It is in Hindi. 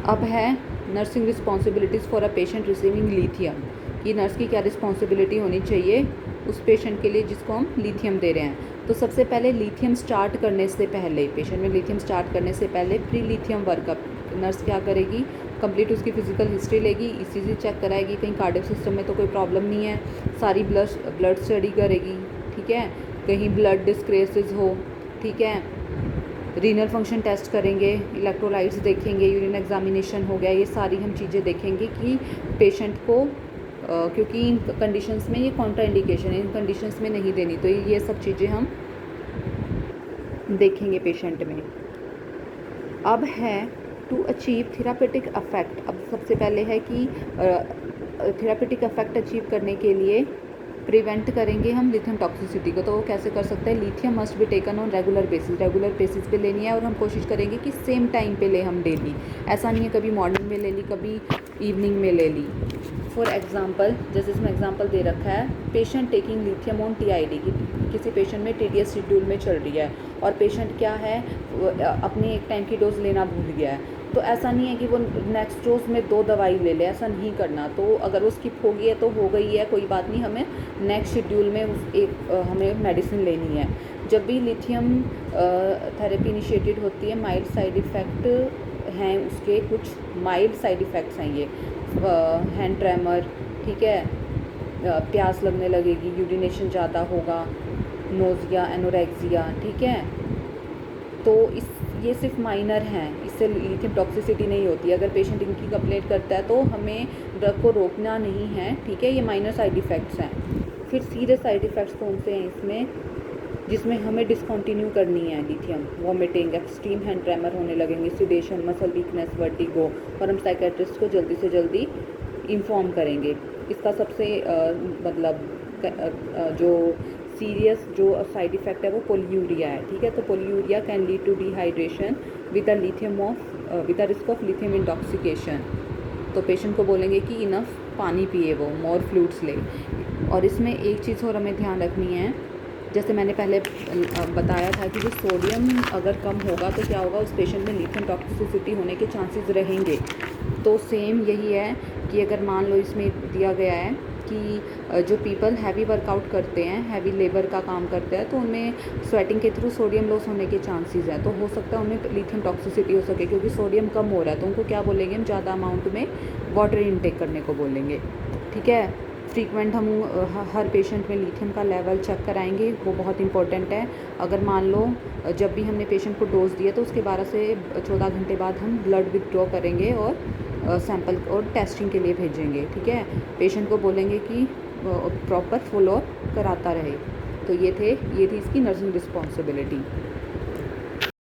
अब है nursing responsibilities for a patient receiving lithium, कि नर्स की क्या रिस्पॉन्सिबिलिटी होनी चाहिए उस पेशेंट के लिए जिसको हम लिथियम दे रहे हैं। तो सबसे पहले लिथियम स्टार्ट करने से पहले, पेशेंट में लिथियम स्टार्ट करने से पहले प्री लिथियम वर्कअप नर्स क्या करेगी, कंप्लीट उसकी फिजिकल हिस्ट्री लेगी, ईसीजी चेक कराएगी, कहीं कार्डियक सिस्टम में तो कोई प्रॉब्लम नहीं है, सारी ब्लड स्टडी करेगी, ठीक है, कहीं ब्लड डिस्क्रेसेस हो, ठीक है, रीनल फंक्शन टेस्ट करेंगे, इलेक्ट्रोलाइट्स देखेंगे, यूरिन एग्जामिनेशन हो गया, ये सारी हम चीज़ें देखेंगे कि पेशेंट को क्योंकि इन कंडीशंस में ये कॉन्ट्रा इंडिकेशन है, इन कंडीशंस में नहीं देनी, तो ये सब चीज़ें हम देखेंगे पेशेंट में। अब है टू अचीव थेरापेटिक अफेक्ट। अब सबसे पहले है कि थेरापेटिक अफेक्ट अचीव करने के लिए प्रिवेंट करेंगे हम लिथियम टॉक्सिसिटी को। तो वो कैसे कर सकते हैं, lithium must be taken on regular basis पे लेनी है, और हम कोशिश करेंगे कि सेम टाइम पे ले हम डेली, ऐसा नहीं है कभी मॉर्निंग में ले ली कभी इवनिंग में ले ली। फॉर एग्जांपल, जैसे इसमें एग्जांपल दे रखा है, patient taking lithium on TID, किसी पेशेंट में टीडीएस शेड्यूल में चल रही है और पेशेंट क्या है अपनी एक टाइम की डोज लेना भूल गया है, तो ऐसा नहीं है कि वो नेक्स्ट डोज में 2 दवाई ले ले, ऐसा नहीं करना। तो अगर वो स्किप हो गई है तो हो गई है, कोई बात नहीं, हमें नेक्स्ट शेड्यूल में हमें मेडिसिन लेनी है। जब भी लिथियम थेरेपी इनिशिएटेड होती है, माइल्ड साइड इफ़ेक्ट हैं उसके, कुछ माइल्ड साइड इफ़ेक्ट्स हैं ये, हैंड ट्रेमर, ठीक है, प्यास लगने लगेगी, यूरिनेशन ज़्यादा होगा, नोज़िया, एनोरेक्सिया, ठीक है। तो ये सिर्फ माइनर हैं, इससे लिथियम टॉक्सिसिटी नहीं होती। अगर पेशेंट इनकी कंप्लेंट करता है तो हमें ड्रग को रोकना नहीं है, ठीक है, ये माइनर साइड इफ़ेक्ट्स हैं। फिर सीरियस साइड इफ़ेक्ट्स कौन से हैं इसमें, जिसमें हमें डिसकंटिन्यू करनी है lithium, vomiting, extreme hand tremor होने लगेंगे, सिडेशन, मसल वीकनेस, वर्टिगो, और हम साइकेट्रिस्ट को जल्दी से जल्दी इन्फॉर्म करेंगे। इसका सबसे जो सीरियस जो साइड इफ़ेक्ट है वो पोलियूरिया है, ठीक है। तो polyuria can lead to dehydration with the risk of lithium intoxication. तो पेशेंट को बोलेंगे कि इनफ पानी पिए, वो मोर फ्लूइड्स ले। और इसमें एक चीज़ और हमें ध्यान रखनी है, जैसे मैंने पहले बताया था कि जो सोडियम अगर कम होगा तो क्या होगा, उस पेशेंट में लिथियम टॉक्सिसिटी होने के चांसेस रहेंगे। तो सेम यही है कि अगर मान लो इसमें दिया गया है कि जो पीपल हैवी वर्कआउट करते हैं, हैवी लेबर का काम करते हैं, तो उनमें स्वेटिंग के थ्रू सोडियम लॉस होने के चांसेस हैं, तो हो सकता है उनमें लिथियम टॉक्सिसिटी हो सके, क्योंकि सोडियम कम हो रहा है। तो उनको क्या बोलेंगे, हम ज़्यादा अमाउंट में वाटर इनटेक करने को बोलेंगे, ठीक है। फ्रीक्वेंट हम हर पेशेंट में लिथियम का लेवल चेक कराएंगे, वो बहुत इंपॉर्टेंट है। अगर मान लो जब भी हमने पेशेंट को डोज दिया तो उसके 12 से 14 घंटे बाद हम ब्लड विथड्रॉ करेंगे और सैंपल और टेस्टिंग के लिए भेजेंगे, ठीक है। पेशेंट को बोलेंगे कि प्रॉपर फॉलो कराता रहे। तो ये थी इसकी नर्सिंग रिस्पॉन्सिबिलिटी।